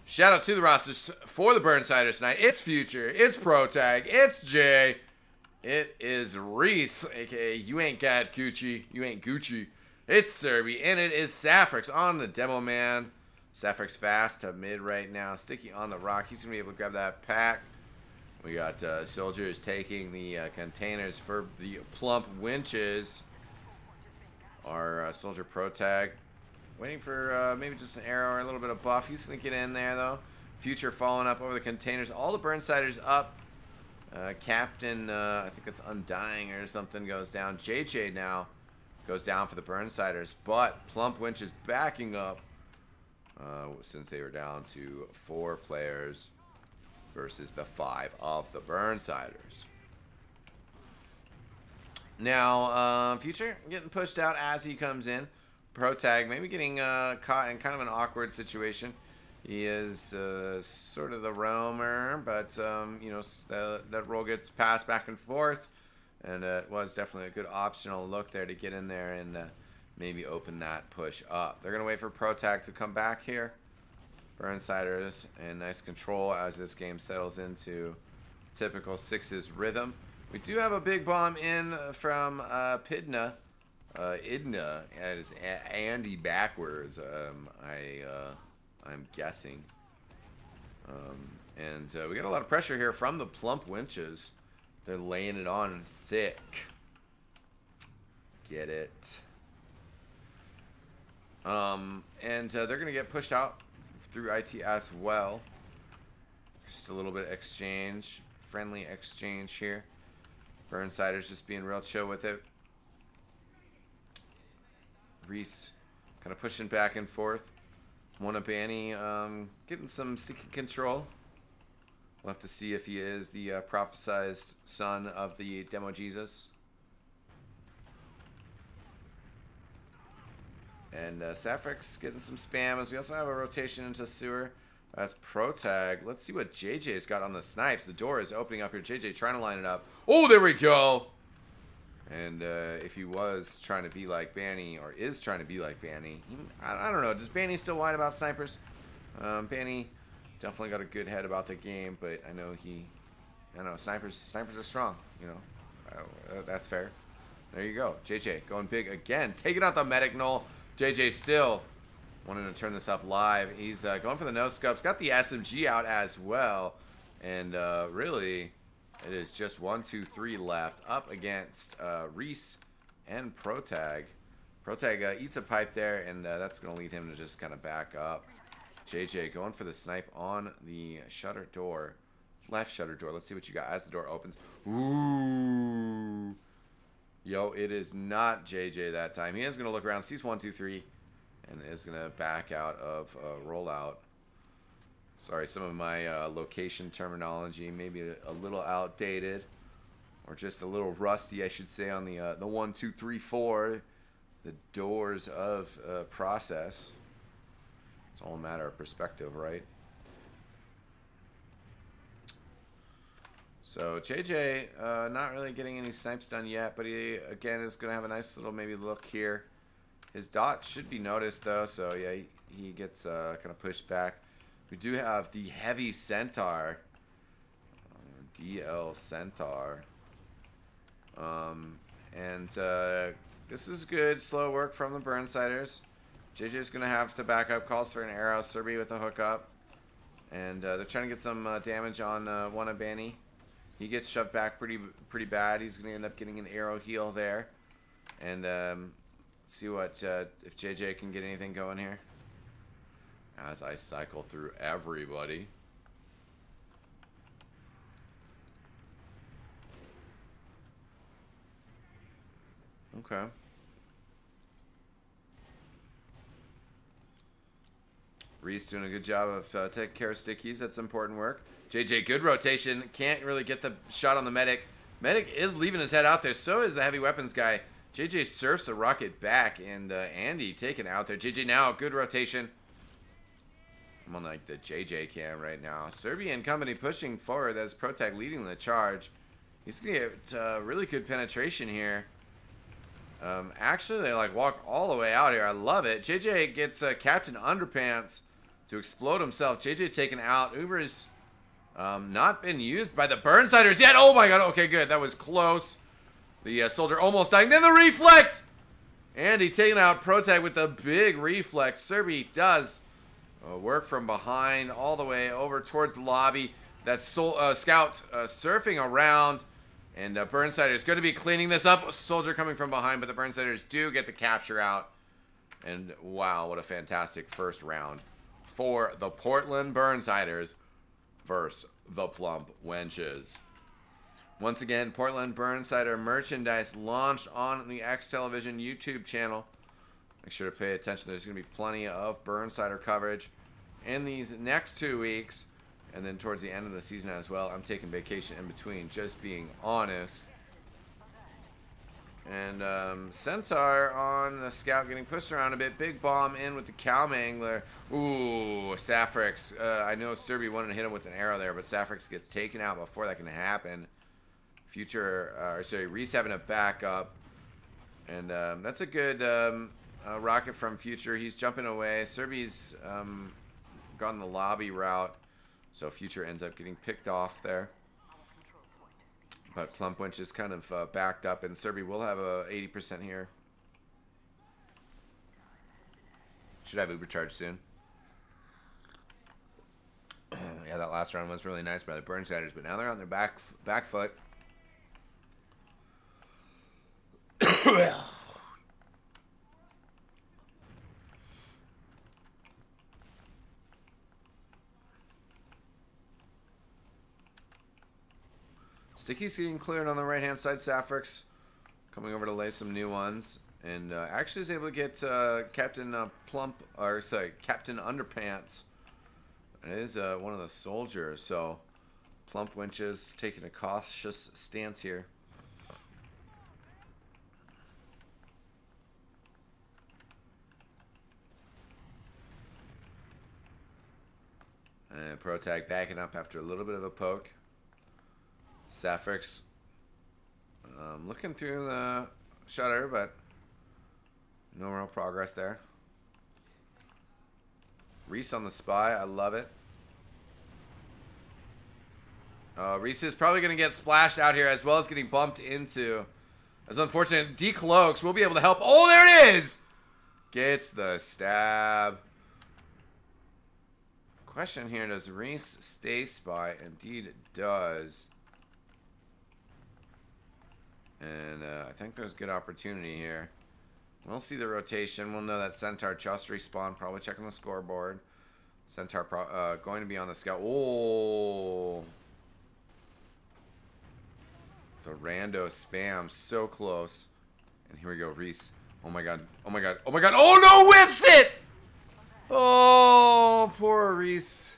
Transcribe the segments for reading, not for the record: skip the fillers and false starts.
Shout out to the rosters for the Burnsiders tonight. It's Future, it's Protag, it's Jay, it is Reese, aka You Ain't Got Gucci, You Ain't Gucci. It's Serby, and it is Safrix on the demo man. Safrix fast to mid right now. Sticky on the rock. He's going to be able to grab that pack. We got soldiers taking the containers for the Plump Wenches. Our soldier Protag. Waiting for maybe just an arrow or a little bit of buff. He's going to get in there, though. Future following up over the containers. All the Burnsiders up. Captain, I think it's Undying or something, goes down. JJ now goes down for the Burnsiders. But Plump Wenches backing up since they were down to 4 players versus the 5 of the Burnsiders. Now, Future getting pushed out as he comes in. Protag maybe getting caught in kind of an awkward situation. He is sort of the roamer, but you know, that role gets passed back and forth, and it was definitely a good optional look there to get in there and maybe open that push up. They're gonna wait for Protag to come back here. Burnsiders and nice control as this game settles into typical 6's rhythm. We do have a big bomb in from Idna. That is Andy backwards. I'm guessing. And we got a lot of pressure here from the Plump Wenches. They're laying it on thick. Get it. And they're going to get pushed out through IT as well. Just a little bit of exchange. Friendly exchange here. Burnsiders just being real chill with it. Reese kind of pushing back and forth. Wannabanny getting some sticky control. We'll have to see if he is the prophesized son of the Demo Jesus. And Safrix getting some spam as we also have a rotation into sewer. That's Protag. Let's see what JJ's got on the snipes. The door is opening up here. JJ trying to line it up. Oh, there we go. And if he was trying to be like Banny, or is trying to be like Banny, I don't know. Does Banny still whine about snipers? Banny definitely got a good head about the game, but I know snipers are strong. You know, that's fair. There you go. JJ going big again, taking out the medic null. JJ still wanting to turn this up live. He's going for the no scopes. Got the SMG out as well, and really. It is just 1, 2, 3 left up against Reese and Protag. Protag eats a pipe there, and that's going to lead him to just kind of back up. JJ going for the snipe on the shutter door. Left shutter door. Let's see what you got as the door opens. Ooh. Yo, it is not JJ that time. He is going to look around, sees 1, 2, 3, and is going to back out of rollout. Sorry, some of my location terminology may be a little outdated, or just a little rusty, I should say, on the 1, 2, 3, 4, the doors of process. It's all a matter of perspective, right? So JJ not really getting any snipes done yet, but he again is going to have a nice little maybe look here. His dot should be noticed though, so yeah, he gets kind of pushed back. We do have the Heavy Centaur, DL Centaur, and this is good slow work from the Burnsiders. JJ's gonna have to back up, calls for an arrow. Serby with the hookup, and they're trying to get some damage on Wannabanny. He gets shoved back pretty bad. He's gonna end up getting an arrow heal there, and see what if JJ can get anything going here. As I cycle through everybody. Okay. Reese doing a good job of taking care of stickies. That's important work. JJ, good rotation. Can't really get the shot on the medic. Medic is leaving his head out there. So is the heavy weapons guy. JJ surfs a rocket back, and Andy taken out there. JJ now, good rotation. I'm on like the JJ cam right now. Serby and company pushing forward. That's Protag leading the charge. He's gonna get really good penetration here. Actually, they like walk all the way out here. I love it. JJ gets Captain Underpants to explode himself. JJ taken out. Uber's not been used by the Burnsiders yet. Oh my god. Okay, good. That was close. The soldier almost dying. Then the reflect. And he taken out Protag with the big reflex. Serby does work from behind all the way over towards the lobby. That scout surfing around. And Burnsider is going to be cleaning this up. Soldier coming from behind, but the Burnsiders do get the capture out. And wow, what a fantastic first round for the Portland Burnsiders versus the Plump Wenches. Once again, Portland Burnsider merchandise launched on the eXtv YouTube channel. Make sure to pay attention. There's going to be plenty of Burnsider coverage in these next 2 weeks. And then towards the end of the season as well. I'm taking vacation in between, just being honest. And Centaur on the scout getting pushed around a bit. Big bomb in with the Cow Mangler. Ooh, Safrix. I know Serby wanted to hit him with an arrow there, but Safrix gets taken out before that can happen. Reese having a backup. And that's a good rocket from Future. He's jumping away. Serby's gone the lobby route. So Future ends up getting picked off there. But Plump Winch is kind of backed up, and Serby will have a 80% here. Should have Ubercharge soon. Yeah, that last round was really nice by the Burnsiders, but now they're on their back foot. Sticky's getting cleared on the right-hand side. Safrix coming over to lay some new ones. And actually is able to get Captain Plump, or sorry, Captain Underpants. It is one of the soldiers. So Plump Winches taking a cautious stance here. And Protag backing up after a little bit of a poke. Safrix looking through the shutter, but no real progress there. Reese on the spy. I love it. Reese is probably going to get splashed out here as well as getting bumped into. That's unfortunate. Decloaks will be able to help. Oh, there it is! Gets the stab. Question here, does Reese stay spy? Indeed it does. And I think there's good opportunity here. We'll see the rotation. We'll know that Centaur just respawned. Probably checking the scoreboard. Centaur going to be on the scout. Oh! The rando spam. So close. And here we go, Reese. Oh my god. Oh my god. Oh my god. Oh no! Whiffs it! Oh, poor Reese.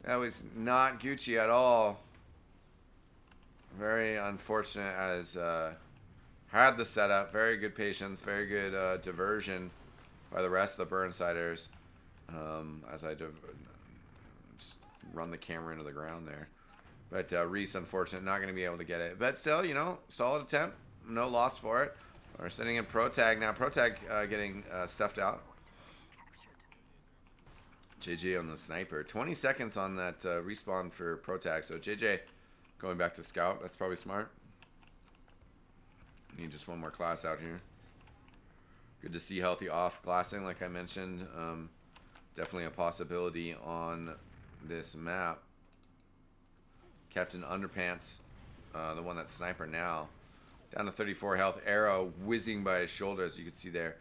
That was not Gucci at all. Very unfortunate as had the setup. Very good patience. Very good diversion by the rest of the Burnsiders. As I just run the camera into the ground there. But Reese, unfortunate, not going to be able to get it. But still, you know, solid attempt. No loss for it. We're sending in Protag now. Protag getting stuffed out. JJ on the sniper. 20 seconds on that respawn for Protag. So JJ going back to scout. That's probably smart. Need just one more class out here. Good to see healthy off classing, like I mentioned. Definitely a possibility on this map. Captain Underpants, the one that's sniper now. Down to 34 health. Arrow whizzing by his shoulder, as you can see there.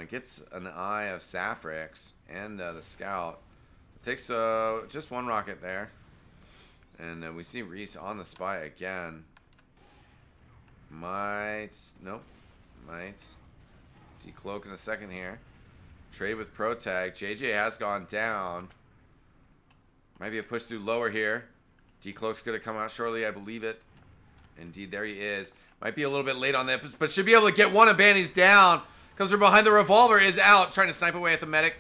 Gets an eye of Safrix and the scout. Takes just one rocket there. And we see Reese on the spy again. Nope. Might decloak in a second here. Trade with Protag. JJ has gone down. Might be a push through lower here. Decloak's going to come out shortly, I believe it. Indeed, there he is. Might be a little bit late on that, but should be able to get one of Banny's down. Comes from behind. The revolver is out, trying to snipe away at the medic.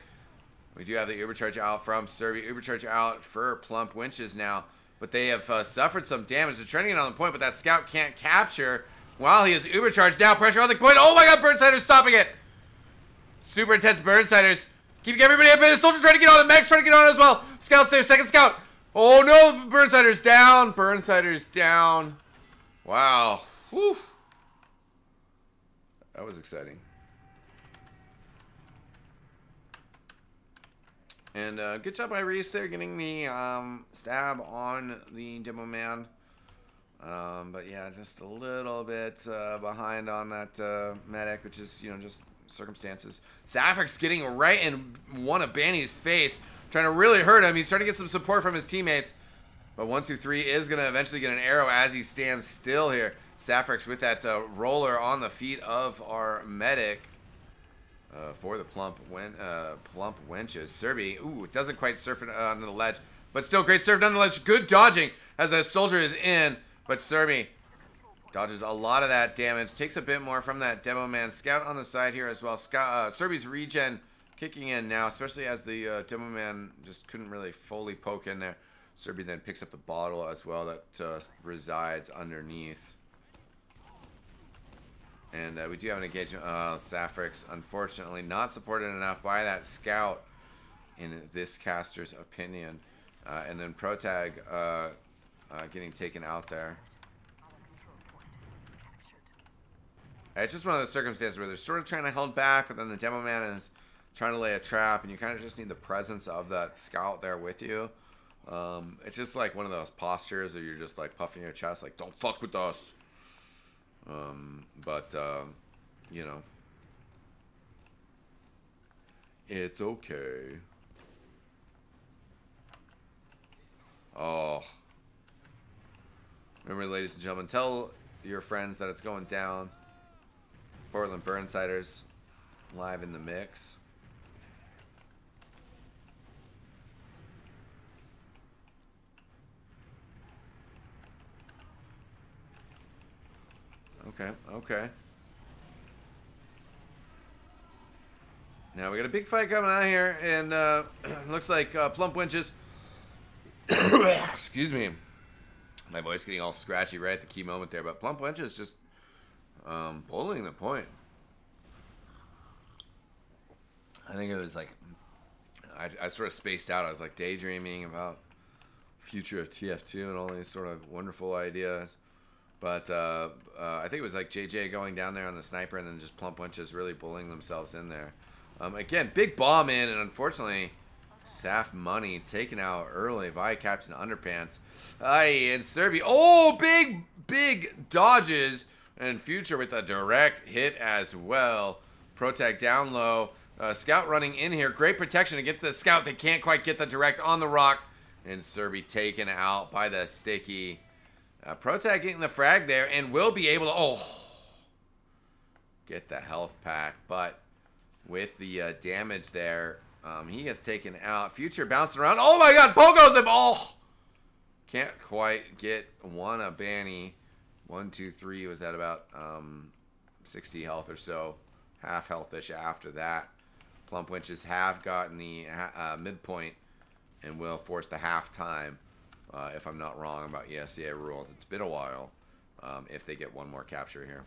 We do have the Ubercharge out from Serby. Ubercharge out for Plump Winches now. But they have suffered some damage. They're trending it on the point, but that scout can't capture while he is Ubercharged. Now pressure on the point. Oh my god, Burnsiders stopping it. Super intense Burnsiders. Keeping everybody up. The soldier trying to get on. The mech's trying to get on as well. Scout's there. Second scout. Oh no, Burnsiders down. Burnsiders down. Wow. Whew. That was exciting. And good job by Reese there getting the stab on the demo man. But yeah, just a little bit behind on that medic, which is, you know, just circumstances. Sapphire's getting right in one of Banny's face, trying to really hurt him. He's trying to get some support from his teammates. But 1-2-3 is going to eventually get an arrow as he stands still here. Sapphire's with that roller on the feet of our medic. For the Plump Wenches. Serby, ooh, doesn't quite surf it onto the ledge, but still great surf on the ledge. Good dodging as a soldier is in, but Serby dodges a lot of that damage. Takes a bit more from that demo man. Scout on the side here as well. Serby's regen kicking in now, especially as the demo man just couldn't really fully poke in there. Serby then picks up the bottle as well that resides underneath. And we do have an engagement. Sapphire's unfortunately not supported enough by that scout, in this caster's opinion. And then Protag getting taken out there. It's just one of those circumstances where they're sort of trying to hold back, but then the demo man is trying to lay a trap, and you kind of just need the presence of that scout there with you. It's just like one of those postures where you're just like puffing your chest, like, don't fuck with us. You know, it's okay. Oh. Remember, ladies and gentlemen, tell your friends that it's going down. Portland Burnsiders live in the mix. Okay, okay. Now we got a big fight coming out here, and looks like Plump Wenches. Excuse me. My voice getting all scratchy right at the key moment there, but Plump Wenches just pulling the point. I think it was like, I sort of spaced out. I was like daydreaming about future of TF2 and all these sort of wonderful ideas. But I think it was like JJ going down there on the sniper, and then just Plump Wenches really bullying themselves in there. Again, big bomb in, and unfortunately, Staff Money taken out early by Captain Underpants. And Serby, oh, big dodges, and Future with a direct hit as well. Protag down low. Scout running in here. Great protection to get the Scout. They can't quite get the direct on the rock. And Serby taken out by the sticky. Protag getting the frag there, and will be able to, get the health pack. But with the damage there, he gets taken out. Future bouncing around. Oh my god, Pogo's him. Oh! Can't quite get one of Banny. 1, 2, 3 was at about 60 health or so. Half health-ish after that. Plump Wenches have gotten the midpoint and will force the half-time. If I'm not wrong about ESEA rules. It's been a while if they get one more capture here.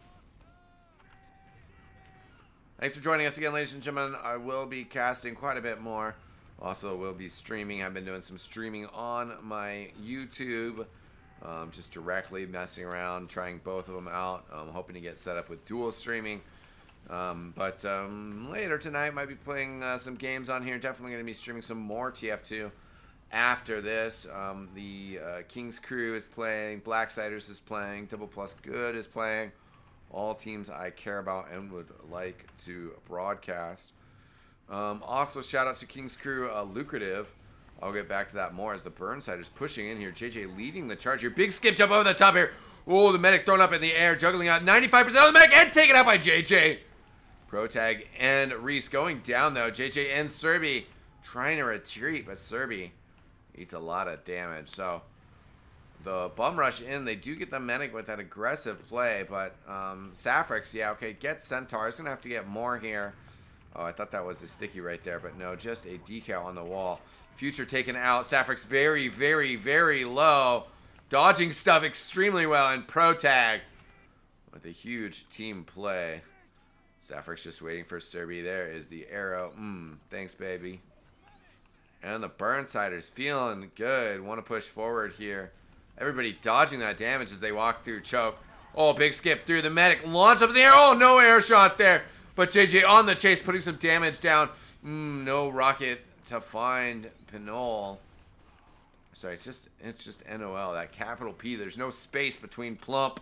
Thanks for joining us again, ladies and gentlemen. I will be casting quite a bit more. Also, will be streaming. I've been doing some streaming on my YouTube. Just directly messing around, trying both of them out. Hoping to get set up with dual streaming. But later tonight, might be playing some games on here. Definitely going to be streaming some more TF2. After this, the King's Crew is playing, Blacksiders is playing, Double Plus Good is playing. All teams I care about and would like to broadcast. Also, shout out to King's Crew, Lucrative. I'll get back to that more as the Burnsiders pushing in here. JJ leading the charge here. Big skip jump over the top here. Oh, the medic thrown up in the air, juggling out 95% of the medic and taken out by JJ. Protag and Reese going down though. JJ and Serby trying to retreat, but Serby eats a lot of damage. So the bum rush in, they do get the medic with that aggressive play, but Sapphire's, yeah, okay, get Centaur. He's gonna have to get more here. Oh, I thought that was a sticky right there, but no, just a decal on the wall. Future taken out. Sapphire's very, very, very low. Dodging stuff extremely well, and Protag with a huge team play. Sapphire's just waiting for Serby. There is the arrow. Thanks, baby. And the Burnsiders feeling good. Want to push forward here. Everybody dodging that damage as they walk through choke. Oh, big skip through. The medic launch up in the air. Oh, no air shot there. But JJ on the chase, putting some damage down. No rocket to find Pinole. Sorry, it's just NOL. That capital P. There's no space between Plump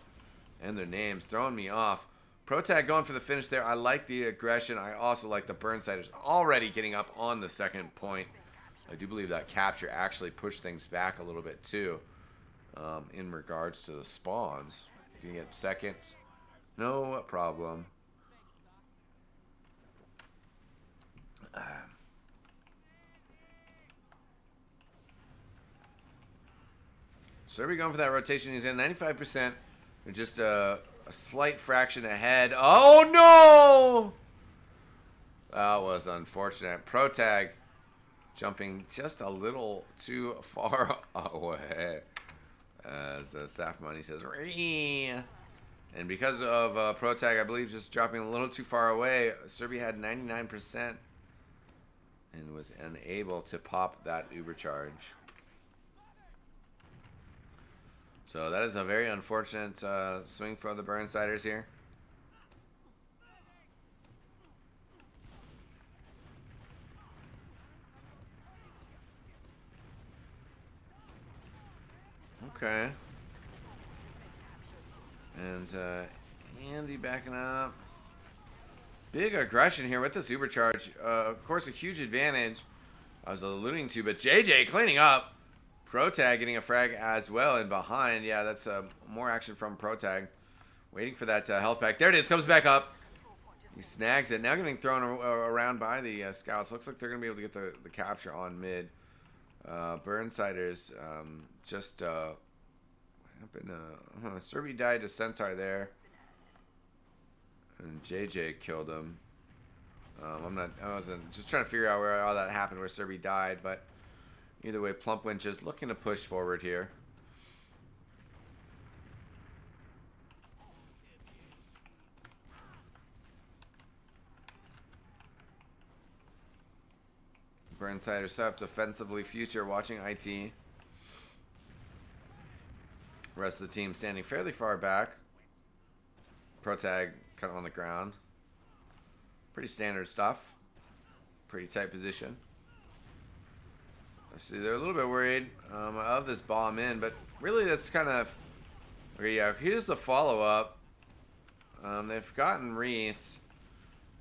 and their names. Throwing me off. Protag going for the finish there. I like the aggression. I also like the Burnsiders already getting up on the second point. I do believe that capture actually pushed things back a little bit too, in regards to the spawns. You can get seconds. No problem. Serby going for that rotation. He's in 95%. Just a slight fraction ahead. Oh, no! That was unfortunate. Protag jumping just a little too far away. As Staff Money says, Ree! And because of Protag, I believe, just dropping a little too far away, Serby had 99% and was unable to pop that Uber charge. So that is a very unfortunate swing for the Burnsiders here. Okay. And Andy backing up. Big aggression here with the supercharge. Of course, a huge advantage I was alluding to, but JJ cleaning up. Protag getting a frag as well, and behind, yeah, that's more action from Protag. Waiting for that health pack. There it is, comes back up. He snags it. Now getting thrown around by the scouts. Looks like they're going to be able to get the capture on mid. Burnsiders just what happened? Serby died to Centaur there, and JJ killed him. I wasn't just trying to figure out where all that happened, where Serby died, but either way, Plump Wenches looking to push forward here. Burnsiders set up defensively. Future watching IT. Rest of the team standing fairly far back. Protag kind of on the ground. Pretty standard stuff. Pretty tight position. See, they're a little bit worried of this bomb in, but really that's kind of... Okay, yeah, here's the follow-up. They've gotten Reese.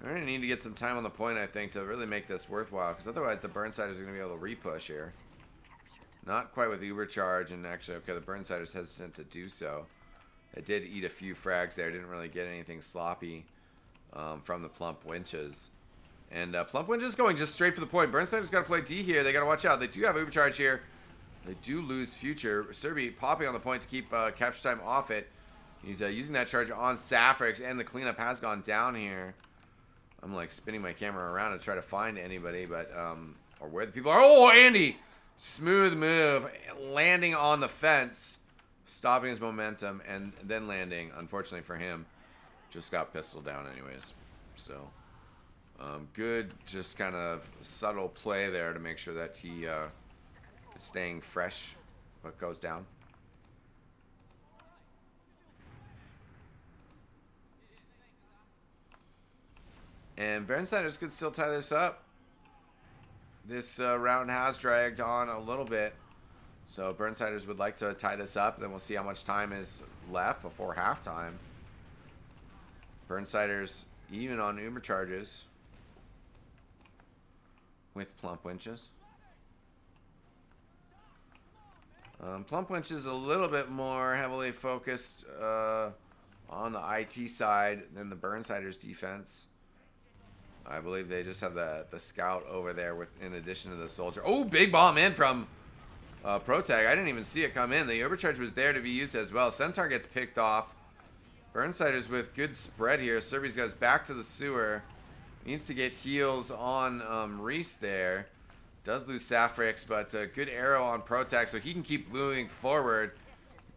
They're going to need to get some time on the point, I think, to really make this worthwhile, because otherwise the Burnsiders are going to be able to repush here. Not quite with Uber charge, and actually, okay, the Burnsiders hesitant to do so. They did eat a few frags there. Didn't really get anything sloppy from the Plump Wenches. And Plump Wenches going just straight for the point. Burnsiders got to play D here. They got to watch out. They do have Uber charge here. They do lose Future. Serby popping on the point to keep capture time off it. He's using that charge on Sapphire's, and the cleanup has gone down here. I'm like spinning my camera around to try to find anybody, but or where the people are. Oh, Andy! Smooth move, landing on the fence, stopping his momentum, and then landing. Unfortunately for him, just got pistol down anyways. So good, just kind of subtle play there to make sure that he is staying fresh, but goes down. And Burnsiders could still tie this up. This round has dragged on a little bit. So Burnsiders would like to tie this up. Then we'll see how much time is left before halftime. Burnsiders even on Uber charges with Plump Wenches. Plump Wenches a little bit more heavily focused on the IT side than the Burnsiders defense. I believe they just have the scout over there with, in addition to the soldier. Oh, big bomb in from Protag. I didn't even see it come in. The overcharge was there to be used as well. Centaur gets picked off. Burnsiders with good spread here. Serby's got his back to the sewer. Needs to get heals on Reese there. Does lose Sapphire's, but good arrow on Protag so he can keep moving forward.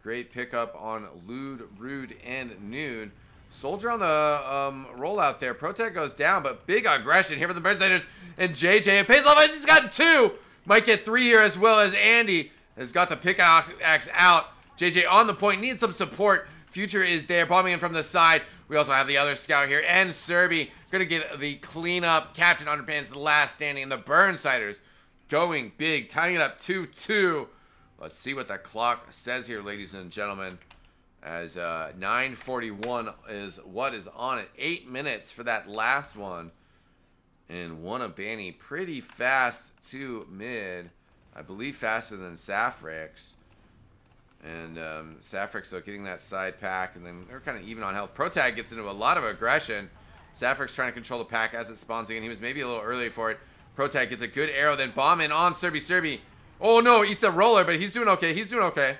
Great pickup on Lude, Rude, and Nude. Soldier on the rollout there. Protect goes down, but big aggression here for the Burnsiders. And JJ, it pays off. He's got 2. Might get 3 here, as well as Andy has got the pickaxe out. JJ on the point, needs some support. Future is there, bombing in from the side. We also have the other scout here, and Serby gonna get the cleanup. Captain Underpants, the last standing, and the Burnsiders going big, tying it up 2-2. Let's see what that clock says here, ladies and gentlemen. As 9:41 is what is on it. 8 minutes for that last one. And Wannabanny pretty fast to mid. I believe faster than Safrix. And Safrix, though, getting that side pack. And then they're kind of even on health. Protag gets into a lot of aggression. Safrix trying to control the pack as it spawns again. He was maybe a little early for it. Protag gets a good arrow. Then bomb in on Serby. Oh, no. Eats a roller, but he's doing okay. He's doing okay.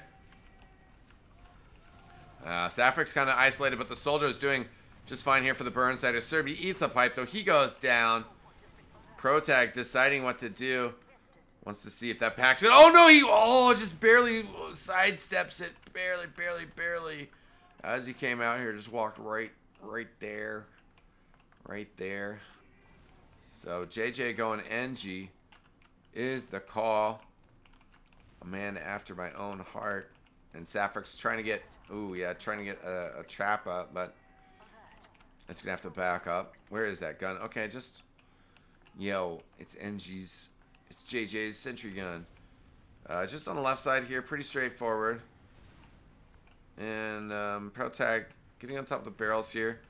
Safrix kind of isolated, but the soldier is doing just fine here for the Burnsiders. Serby eats a pipe, though. He goes down. Protag deciding what to do. Wants to see if that packs it. Oh, no, he just barely sidesteps it. Barely. As he came out here, just walked right there. Right there. So, JJ going NG is the call. A man after my own heart. And Safrix trying to get... Ooh, yeah, trying to get a trap up, but it's going to have to back up. Where is that gun? Okay, just... Yo, it's NG's... It's JJ's sentry gun. Just on the left side here, pretty straightforward. And Protag getting on top of the barrels here.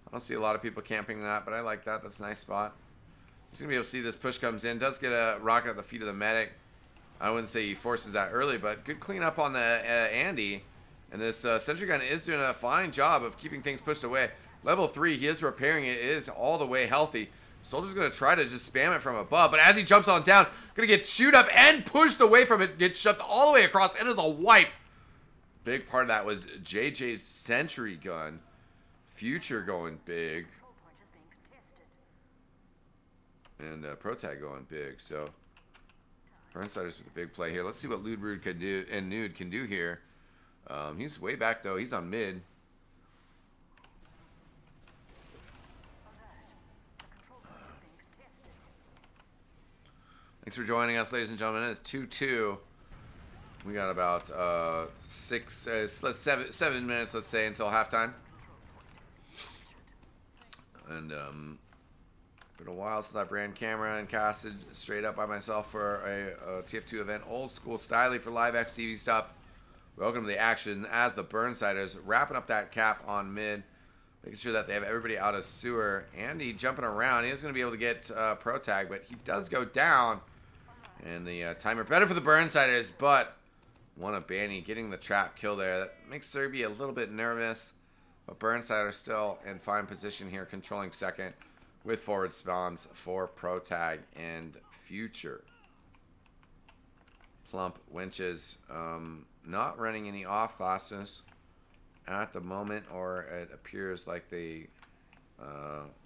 I don't see a lot of people camping that, but I like that. That's a nice spot. He's going to be able to see this push comes in. Does get a rocket at the feet of the medic. I wouldn't say he forces that early, but good cleanup on the Andy. And this sentry gun is doing a fine job of keeping things pushed away. Level 3, he is repairing it. It is all the way healthy. Soldier's going to try to just spam it from above. But as he jumps on down, going to get chewed up and pushed away from it. Gets shoved all the way across. And is a wipe. Big part of that was JJ's sentry gun. Future going big. And Protag going big. So, Burnsiders with a big play here. Let's see what Ludbrud can do and Nude can do here. He's way back, though. He's on mid. Thanks for joining us, ladies and gentlemen. It's 2-2. We got about 7 minutes, let's say, until halftime. And been a while since I've ran camera and casted straight up by myself for a TF2 event. Old school styly for live eXtv stuff. Welcome to the action as the Burnsiders wrapping up that cap on mid. Making sure that they have everybody out of sewer. Andy jumping around. He is going to be able to get Protag, but he does go down. And the timer better for the Burnsiders, but Wannabanny getting the trap kill there. That makes Serby a little bit nervous. But Burnsiders still in fine position here, controlling second with forward spawns for Protag and Future. Plump, Wenches, not running any off classes at the moment, or it appears like they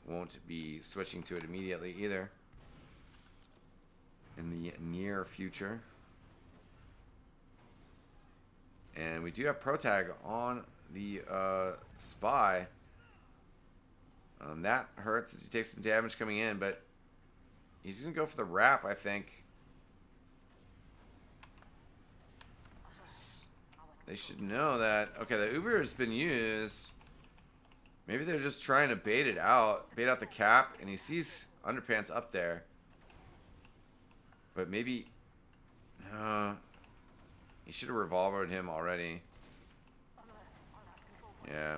won't be switching to it immediately either in the near future. And we do have Protag on the spy. That hurts as he takes some damage coming in, but he's going to go for the wrap, I think. They should know that. Okay, the Uber has been used. Maybe they're just trying to bait it out. Bait out the cap, and he sees Underpants up there. But maybe... he should have revolvered him already. Yeah.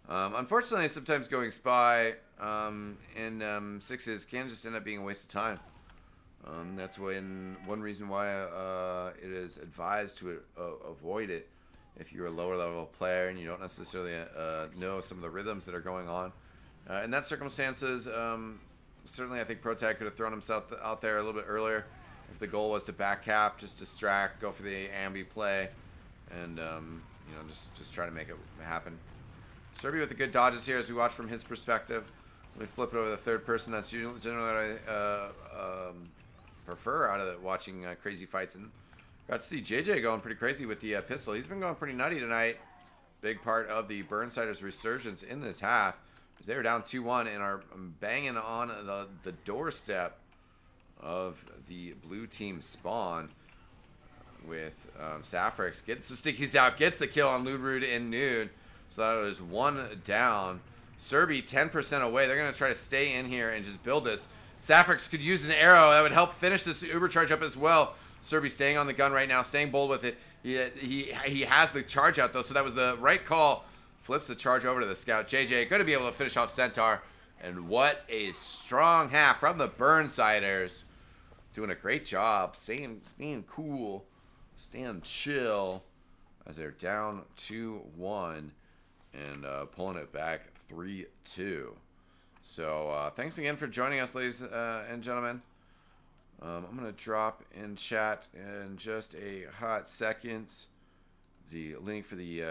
Unfortunately, sometimes going spy in sixes can just end up being a waste of time. That's one reason why it is advised to avoid it if you're a lower level player and you don't necessarily know some of the rhythms that are going on. In that circumstances, certainly I think Protag could have thrown himself out there a little bit earlier if the goal was to back cap, just distract, go for the ambi play, and you know, just try to make it happen. Serby with the good dodges here as we watch from his perspective. Let me flip it over to the third person. That's generally what I prefer out of watching crazy fights. And got to see JJ going pretty crazy with the pistol. He's been going pretty nutty tonight. big part of the Burnsiders' resurgence in this half. They were down 2-1 and are banging on the doorstep of the blue team spawn with Safrix getting some stickies out, gets the kill on Ludrud and Nude. So that was 1 down. Serbi 10% away. They're going to try to stay in here and just build this. Safrix could use an arrow that would help finish this Uber charge up as well. Serbi staying on the gun right now, staying bold with it. He has the charge out though, so that was the right call. Flips the charge over to the scout. JJ going to be able to finish off Centaur. And what a strong half from the Burnsiders. Doing a great job, staying cool, staying chill as they're down 2-1 and pulling it back 3-2. So thanks again for joining us, ladies and gentlemen. I'm going to drop in chat in just a hot second the link for the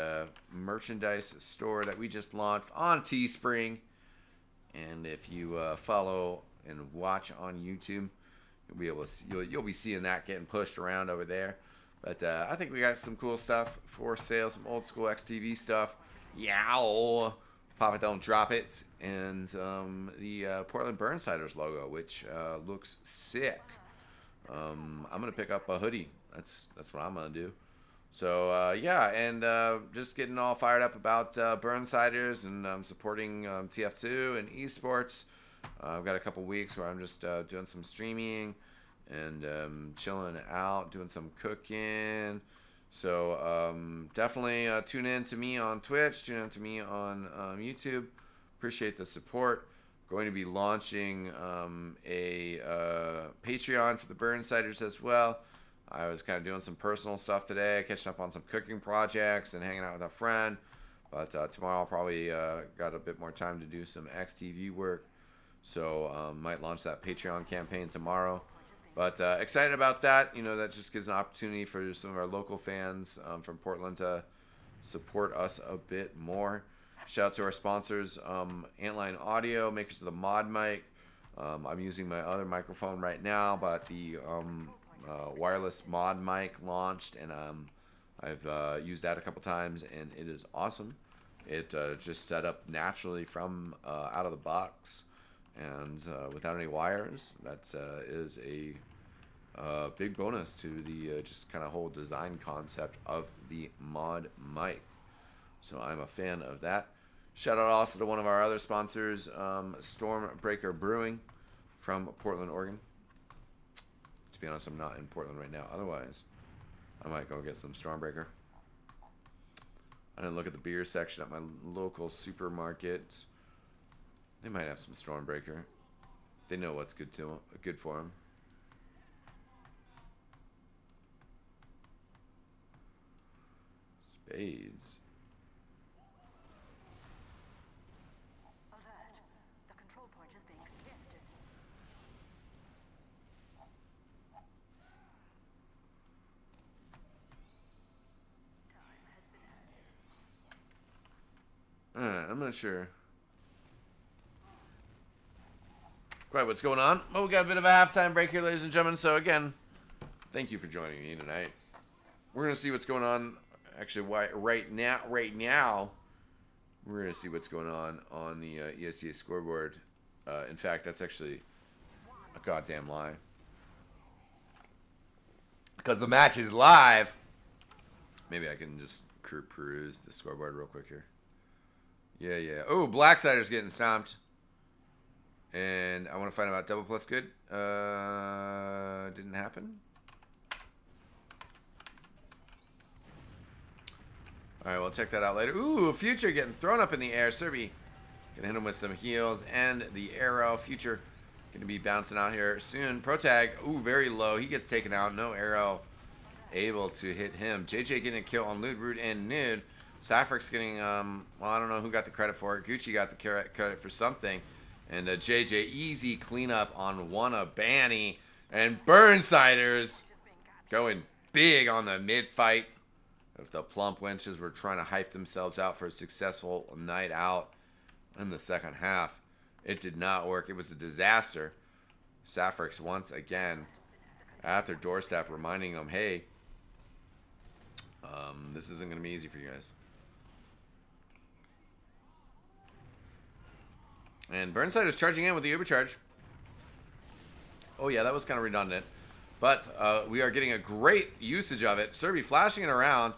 merchandise store that we just launched on Teespring. And if you follow and watch on YouTube, you'll be able to see, you'll be seeing that getting pushed around over there. But I think we got some cool stuff for sale, some old school XTV stuff. Yow! Pop it, don't drop it. And the Portland Burnsiders logo, which looks sick. I'm gonna pick up a hoodie. That's what I'm gonna do. So yeah, and just getting all fired up about Burnsiders and supporting TF2 and esports. I've got a couple weeks where I'm just doing some streaming and chilling out, doing some cooking. So definitely tune in to me on Twitch, tune in to me on YouTube. Appreciate the support. Going to be launching a Patreon for the Burnsiders as well. I was kind of doing some personal stuff today, catching up on some cooking projects and hanging out with a friend. But tomorrow I'll probably got a bit more time to do some XTV work. So might launch that Patreon campaign tomorrow. But excited about that. You know, that just gives an opportunity for some of our local fans from Portland to support us a bit more. Shout out to our sponsors, Antline Audio, makers of the mod mic. I'm using my other microphone right now, but the wireless mod mic launched, and I've used that a couple times, and it is awesome. It just set up naturally from out of the box, and without any wires. That is a big bonus to the just kind of whole design concept of the mod mic. So I'm a fan of that. Shout out also to one of our other sponsors, Stormbreaker Brewing from Portland, Oregon. To be honest, I'm not in Portland right now. Otherwise, I might go get some Stormbreaker. I didn't look at the beer section at my local supermarket. They might have some Stormbreaker. They know what's good for them. Spades. Alert. The control point is being contested. Time has been added. I'm not sure quite what's going on. Well, we got a bit of a halftime break here, ladies and gentlemen. So again, thank you for joining me tonight. We're gonna see what's going on. Actually, right now, we're gonna see what's going on the ESEA scoreboard. In fact, that's actually a goddamn lie, because the match is live. Maybe I can just peruse the scoreboard real quick here. Yeah. Oh, Blacksider's getting stomped. And I want to find out about double plus good. Didn't happen. All right, we'll check that out later. Ooh, Future getting thrown up in the air. Serbi gonna hit him with some heals and the arrow. Future gonna be bouncing out here soon. Protag, ooh, very low. He gets taken out. No arrow able to hit him. JJ getting a kill on Ludrud and Nude. Safrix getting, well, I don't know who got the credit for it. Gucci got the credit for something. And JJ, easy cleanup on one of Banny. And Burnsiders going big on the mid-fight. If the Plump Wenches were trying to hype themselves out for a successful night out in the second half, it did not work. It was a disaster. Safrix once again at their doorstep reminding them, hey, this isn't going to be easy for you guys. And Burnsiders charging in with the Ubercharge. Oh yeah, that was kind of redundant. But we are getting a great usage of it. Serby flashing it around.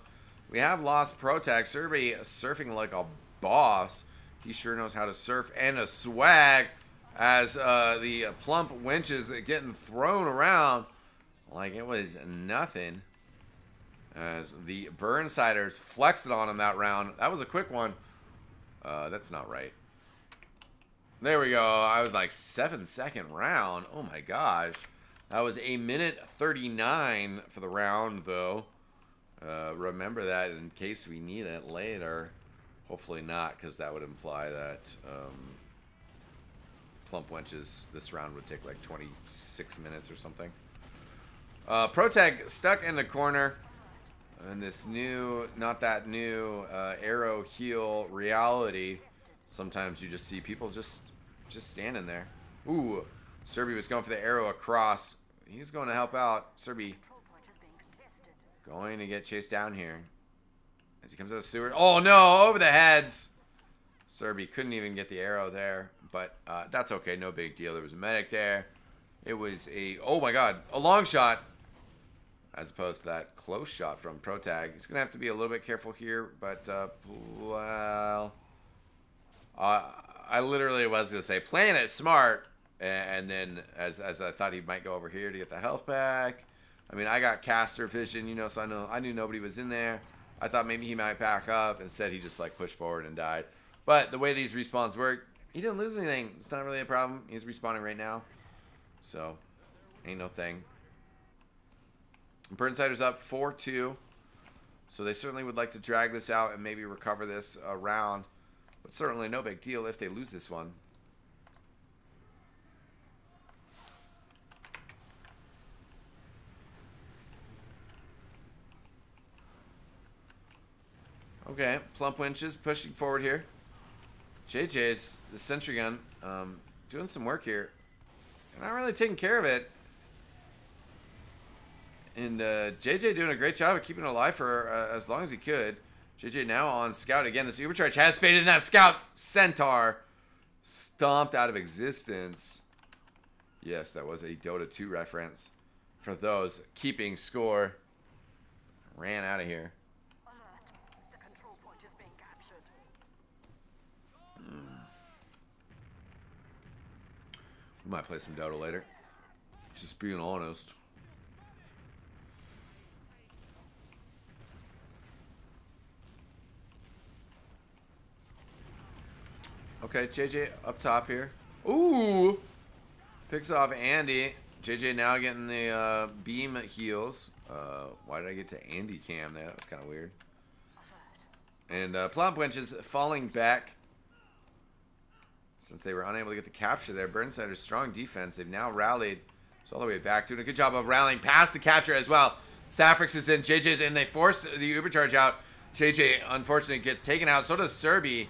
We have lost Protag. Serby surfing like a boss. He sure knows how to surf and a swag as the Plump Wenches getting thrown around like it was nothing. As the Burnsiders flexed on him that round. That was a quick one. That's not right. There we go. I was like 7-second round. Oh my gosh. That was 1:39 for the round though. Remember that in case we need it later. Hopefully not, because that would imply that Plump Wenches this round would take like 26 minutes or something. Protag stuck in the corner. And this new, not that new, arrow heal reality. Sometimes you just see people just standing there. Ooh, Serby was going for the arrow across. He's going to help out. Serby going to get chased down here. As he comes out of sewer. Oh no, over the heads. Serby couldn't even get the arrow there. But that's okay, no big deal. There was a medic there. It was a, oh my god, a long shot. As opposed to that close shot from Protag. He's going to have to be a little bit careful here. But, well... I literally was going to say, playing it smart. And then, as I thought he might go over here to get the health back. I mean, I got caster vision, you know, so I knew nobody was in there. I thought maybe he might back up. Instead, he just, like, pushed forward and died. But the way these respawns work, he didn't lose anything. It's not really a problem. He's respawning right now. So, ain't no thing. Burnsiders up 4-2. So they certainly would like to drag this out and maybe recover this round. But certainly no big deal if they lose this one. Okay, Plump Wenches pushing forward here. JJ's, the sentry gun, doing some work here. They're not really taking care of it. And JJ doing a great job of keeping it alive for as long as he could. JJ now on scout again. This Ubercharge has faded, and that scout centaur stomped out of existence. Yes, that was a Dota 2 reference for those keeping score. Ran out of here. Alert. The control point is being captured. We might play some Dota later. Just being honest. Okay, JJ up top here. Ooh! Picks off Andy. JJ now getting the beam heals. Why did I get to Andy cam there? That was kind of weird. And Plump Wenches falling back. Since they were unable to get the capture there. Burnsiders strong defense. They've now rallied. It's all the way back. Doing a good job of rallying past the capture as well. Saffrix is in. JJ's in. They force the Ubercharge out. JJ, unfortunately, gets taken out. So does Serby.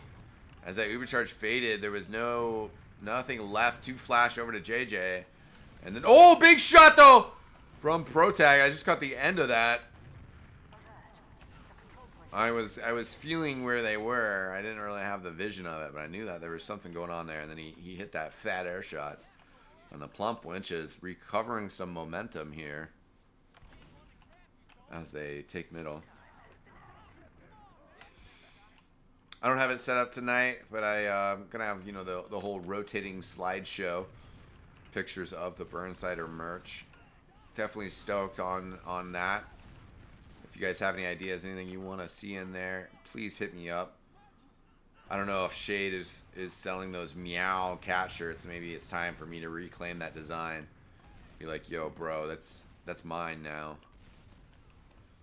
As that Ubercharge faded, there was nothing left to flash over to JJ. And then, oh, big shot, though, from Protag. I just caught the end of that. I was feeling where they were. I didn't really have the vision of it, but I knew that there was something going on there. And then he hit that fat air shot. And the Plump Wenches recovering some momentum here as they take middle. I don't have it set up tonight, but I'm going to have, you know, the whole rotating slideshow. Pictures of the Burnsider merch. Definitely stoked on that. If you guys have any ideas, anything you want to see in there, please hit me up. I don't know if Shade is selling those meow cat shirts. Maybe it's time for me to reclaim that design. Be like, yo, bro, that's mine now.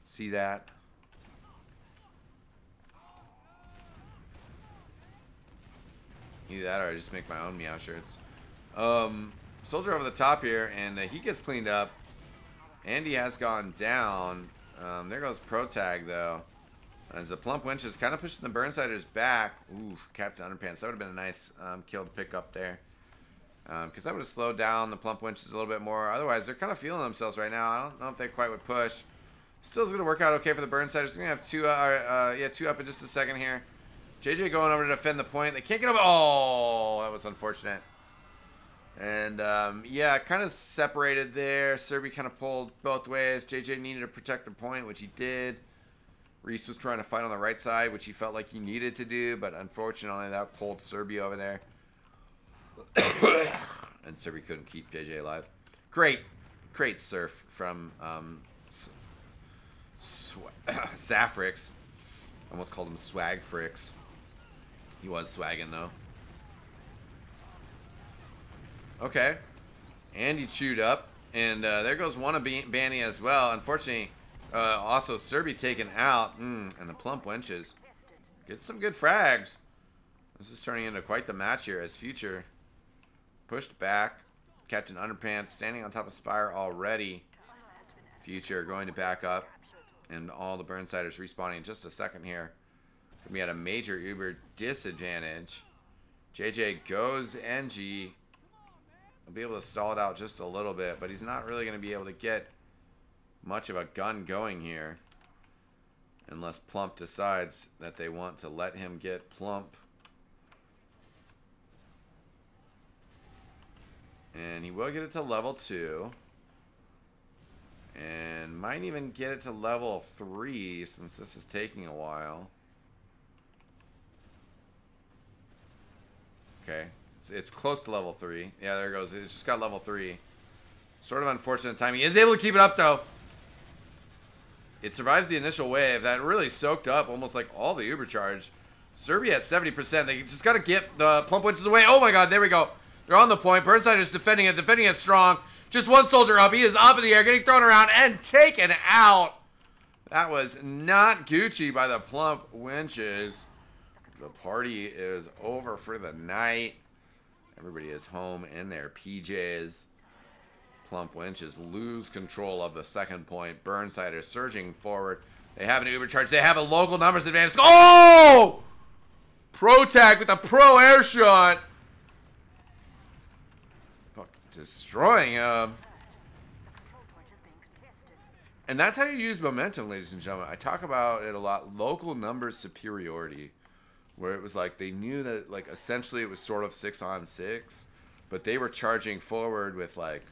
See that? Either that or I just make my own meow shirts. Soldier over the top here, and he gets cleaned up. Andy has gone down. There goes Protag, though. As the Plump Wench is kind of pushing the Burnsiders back. Ooh, Captain Underpants. That would have been a nice kill to pick up there. Because that would have slowed down the Plump Wenches a little bit more. Otherwise, they're kind of feeling themselves right now. I don't know if they quite would push. Still is going to work out okay for the Burnsiders. They're going to have two up in just a second here. JJ going over to defend the point. They can't get over. Oh, that was unfortunate. And, yeah, kind of separated there. Serby kind of pulled both ways. JJ needed to protect the point, which he did. Reese was trying to fight on the right side, which he felt like he needed to do. But, unfortunately, that pulled Serby over there. And Serby couldn't keep JJ alive. Great surf from Zafrix. Almost called him Swagfrix. He was swagging, though. Okay. Andy chewed up. And there goes one of Banny as well. Unfortunately, also Serby taken out. And the Plump Wenches get some good frags. This is turning into quite the match here as Future pushed back. Captain Underpants standing on top of Spire already. Future going to back up. And all the Burnsiders respawning in just a second here. We had a major Uber disadvantage. JJ goes NG. He'll be able to stall it out just a little bit, but he's not really going to be able to get much of a gun going here. Unless Plump decides that they want to let him get Plump. And he will get it to level 2. And might even get it to level 3 since this is taking a while. Okay. It's close to level 3. Yeah, there it goes. It's just got level 3. Sort of unfortunate timing. He is able to keep it up, though. It survives the initial wave. That really soaked up almost like all the Uber charge. Serbia at 70%. They just got to get the Plump Witches away. Oh, my God. There we go. They're on the point. Burnsiders defending it strong. Just one soldier up. He is up in the air, getting thrown around and taken out. That was not Gucci by the Plump Wenches. The party is over for the night. Everybody is home in their PJs. Plump Wenches lose control of the second point. Burnsiders surging forward. They have an Uber charge. They have a local numbers advantage. Oh! Pro tag with a pro air shot. Destroying him. And that's how you use momentum, ladies and gentlemen. I talk about it a lot. Local numbers superiority. Where it was like they knew that like essentially it was sort of 6-on-6. But they were charging forward with like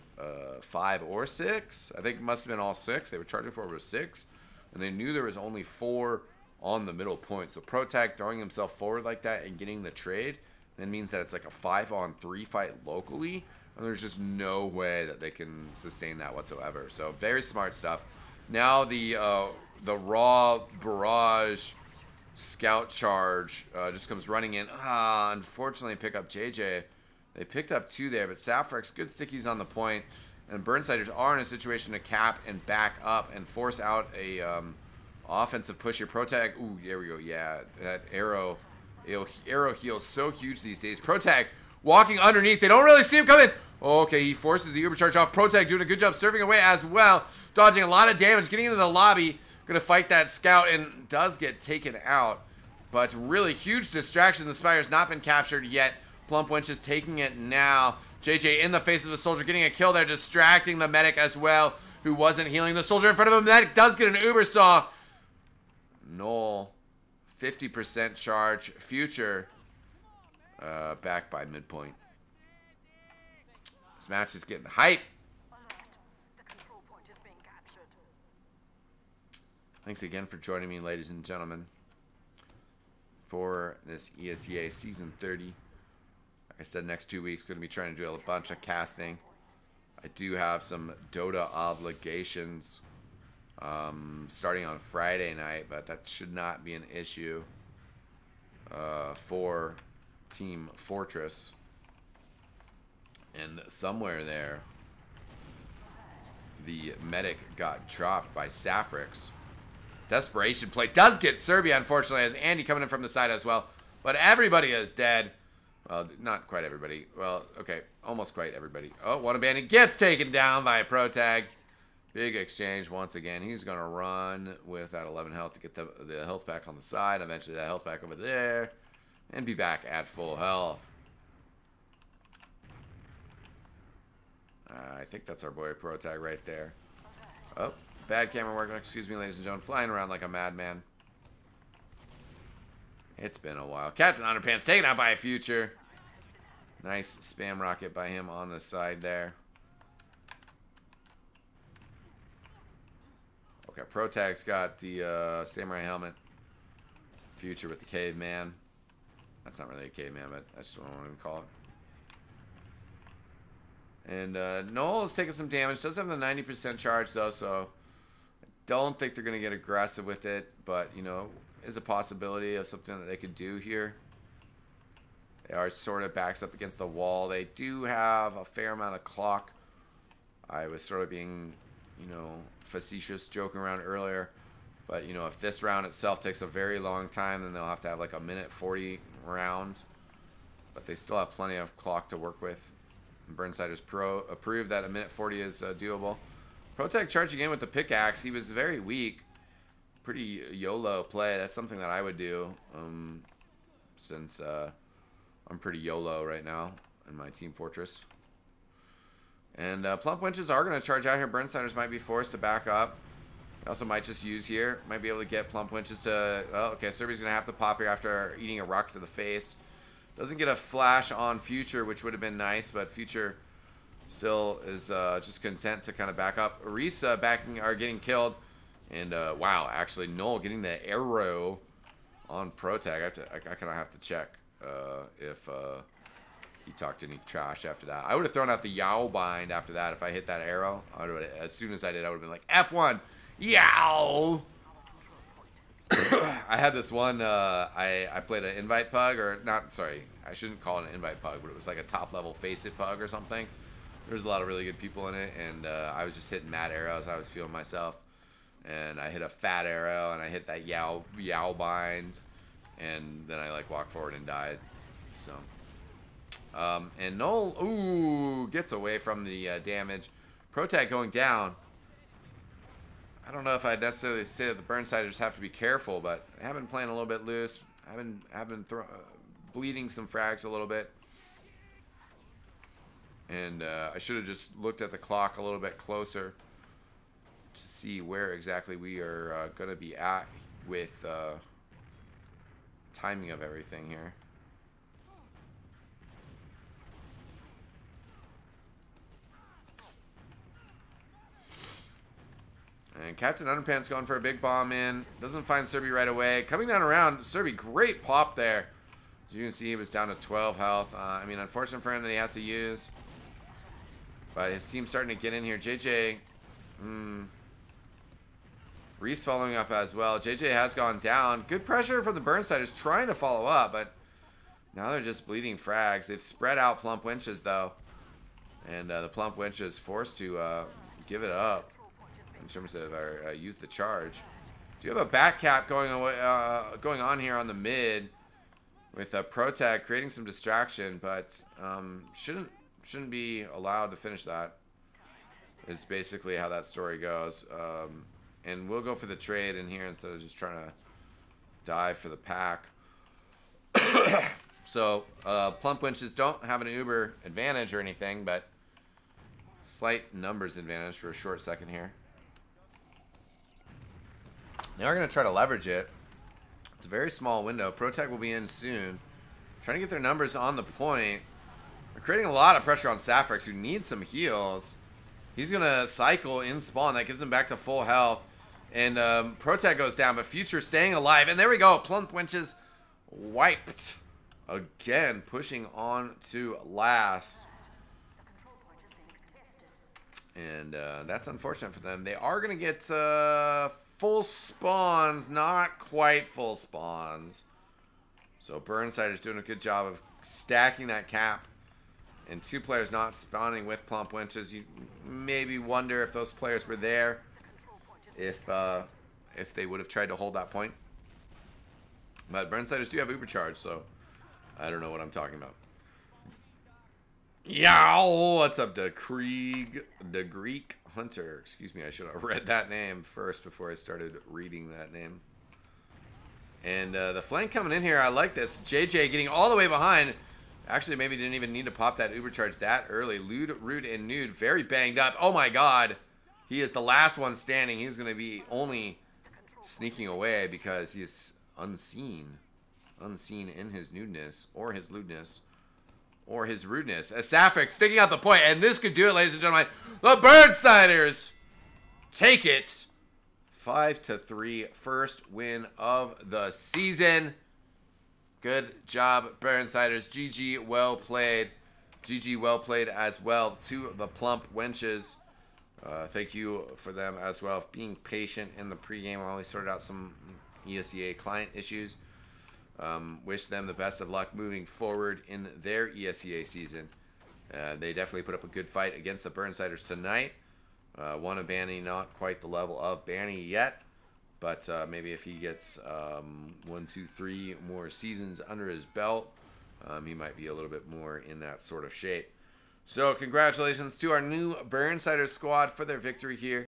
5 or 6. I think it must have been all 6. They were charging forward with 6. And they knew there was only 4 on the middle point. So Protag throwing himself forward like that and getting the trade then means that it's like a 5-on-3 fight locally. And there's just no way that they can sustain that whatsoever. So very smart stuff. Now the raw barrage scout charge just comes running in. Unfortunately pick up JJ. They picked up 2 there, but Safrix, good stickies on the point. And Burnsiders are in a situation to cap and back up and force out a offensive push here. Protag, ooh, there we go. Yeah, that arrow heal is so huge these days. Protag walking underneath. They don't really see him coming. Okay, he forces the Uber charge off. Protag doing a good job serving away as well. Dodging a lot of damage. Getting into the lobby. Going to fight that scout and does get taken out. But really huge distraction. The Spire's not been captured yet. Plump Wench is taking it now. JJ in the face of the soldier. Getting a kill there. Distracting the medic as well. Who wasn't healing the soldier in front of him. The medic does get an Uber saw. Null. 50% charge. Future. Back by midpoint. This match is getting hype. The control point is being captured. Thanks again for joining me, ladies and gentlemen, for this ESEA Season 30. Like I said, next 2 weeks, going to be trying to do a bunch of casting. I do have some Dota obligations starting on Friday night, but that should not be an issue for Team Fortress. And somewhere there, the medic got dropped by Safrix. Desperation play does get Serbia, unfortunately, as Andy coming in from the side as well. But everybody is dead. Well, not quite everybody. Well, okay, almost quite everybody. Oh, one abandoned gets taken down by a Protag. Big exchange once again. He's going to run with that 11 health to get the health back on the side. Eventually that health back over there. And be back at full health. I think that's our boy Protag right there. Oh, bad camera work. Excuse me, ladies and gentlemen. Flying around like a madman. It's been a while. Captain Underpants taken out by a future. Nice spam rocket by him on the side there. Okay, Protag's got the samurai helmet. Future with the caveman. That's not really a caveman, but that's what I want to call it. And Noel is taking some damage. Does have the 90% charge though, so I don't think they're going to get aggressive with it. But, you know, is a possibility of something that they could do here. They are sort of backs up against the wall. They do have a fair amount of clock. I was sort of being, you know, facetious, joking around earlier. But, you know, if this round itself takes a very long time, then they'll have to have like a minute 40 round. But they still have plenty of clock to work with. Burnsiders approved that a minute 40 is doable. Protag charging in with the pickaxe. He was very weak. Pretty YOLO play. That's something that I would do. Since I'm pretty YOLO right now in my Team Fortress. And Plump Wenches are going to charge out here. Burnsiders might be forced to back up. They also might just use here. Might be able to get Plump Wenches to... Oh, okay, Serbi's going to have to pop here after eating a rock to the face. Doesn't get a flash on Future, which would have been nice, but Future still is just content to kind of back up. Orisa getting killed. And, wow, actually, Noel getting the arrow on Protag. I kind of have to check if he talked any trash after that. I would have thrown out the Yow bind after that if I hit that arrow. As soon as I did, I would have been like, F1! Yow! I had this one, I played an invite pug, or not, sorry, I shouldn't call it an invite pug, but it was like a top level face it pug or something. There's a lot of really good people in it, and I was just hitting mad arrows. I was feeling myself, and I hit a fat arrow, and I hit that yow bind, and then I like walked forward and died. So, and Noel, ooh, gets away from the damage. Protag going down. I don't know if I'd necessarily say that the Burnsiders have to be careful, but I have been playing a little bit loose. I've been bleeding some frags a little bit. And I should have just looked at the clock a little bit closer to see where exactly we are going to be at with timing of everything here. And Captain Underpants going for a big bomb in. Doesn't find Serbi right away. Coming down around, Serbi, great pop there. As you can see, he was down to 12 health. I mean, unfortunate for him that he has to use. But his team's starting to get in here. JJ, Reese following up as well. JJ has gone down. Good pressure from the Burnsiders trying to follow up, but now they're just bleeding frags. They've spread out Plump Wenches, though. And the Plump Wenches forced to give it up. In terms of use the charge. Do you have a back cap going on here on the mid with Protag creating some distraction, but shouldn't be allowed to finish that. Is basically how that story goes. And we'll go for the trade in here instead of just trying to dive for the pack. So Plump Wenches don't have an Uber advantage or anything, but slight numbers advantage for a short second here. They are going to try to leverage it. It's a very small window. Protag will be in soon. Trying to get their numbers on the point. They're creating a lot of pressure on Saffrix, who needs some heals. He's going to cycle in spawn. That gives him back to full health. And Protag goes down, but Future staying alive. And there we go. Plump Wenches wiped. Again, pushing on to last. And that's unfortunate for them. They are going to get... full spawns, not quite full spawns. So Burnsiders doing a good job of stacking that cap. And two players not spawning with Plump Wenches. You maybe wonder if those players were there. If they would have tried to hold that point. But Burnsiders do have Uber charge, so I don't know what I'm talking about. Yow! What's up to Krieg, the Greek Hunter? Excuse me, I should have read that name first before I started reading that name. And the flank coming in here, I like this. JJ getting all the way behind. Actually, maybe didn't even need to pop that Uber charge that early. Lude, Rude, and Nude very banged up. Oh my god. He is the last one standing. He's going to be only sneaking away because he is unseen. unseen in his nudeness, or his lewdness, or his rudeness. As Sapphic sticking out the point, and this could do it, ladies and gentlemen. The Burnsiders take it 5-3, first win of the season. Good job, Burnsiders. GG, well played. GG, well played as well to the Plump Wenches. Thank you for them as well, being patient in the pregame while we sorted out some ESEA client issues. Wish them the best of luck moving forward in their ESEA season. They definitely put up a good fight against the Burnsiders tonight. One of Banny, not quite the level of Banny yet, but maybe if he gets 1, 2, 3 more seasons under his belt, he might be a little bit more in that sort of shape. So congratulations to our new Burnsiders squad for their victory here.